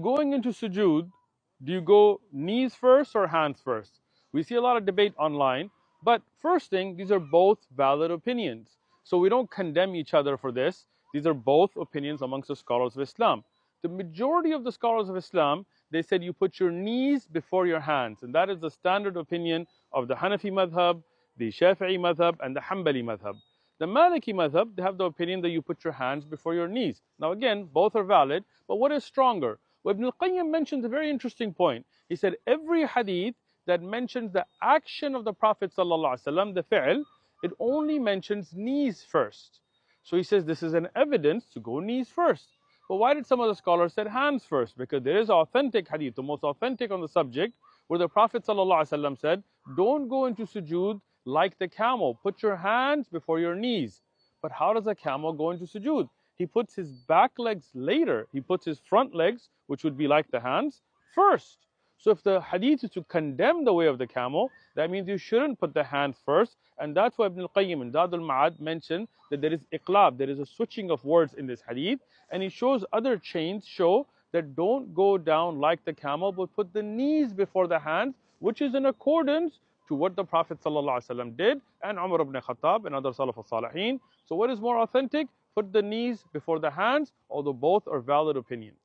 Going into sujood, do you go knees first or hands first? We see a lot of debate online, but first thing, these are both valid opinions. So we don't condemn each other for this. These are both opinions amongst the scholars of Islam. The majority of the scholars of Islam, they said you put your knees before your hands, and that is the standard opinion of the Hanafi madhab, the Shafi'i madhab, and the Hanbali madhab. The Maliki madhab, they have the opinion that you put your hands before your knees. Now again, both are valid, but what is stronger? Well, Ibn al-Qayyim mentions a very interesting point. He said every hadith that mentions the action of the Prophet ﷺ, the fi'l, it only mentions knees first. So he says this is an evidence to go knees first. But why did some of the scholars say hands first? Because there is authentic hadith, the most authentic on the subject, where the Prophet ﷺ said, don't go into sujood like the camel. Put your hands before your knees. But how does a camel go into sujood? He puts his back legs later. He puts his front legs, which would be like the hands, first. So if the hadith is to condemn the way of the camel, that means you shouldn't put the hands first. And that's why Ibn al-Qayyim in Zadul Ma'ad mentioned that there is iqlab, there is a switching of words in this hadith. And he shows other chains show that don't go down like the camel, but put the knees before the hands, which is in accordance to what the Prophet ﷺ did, and Umar ibn Khattab and other Salaf al-Salihin. So what is more authentic? Put the knees before the hands, although both are valid opinions.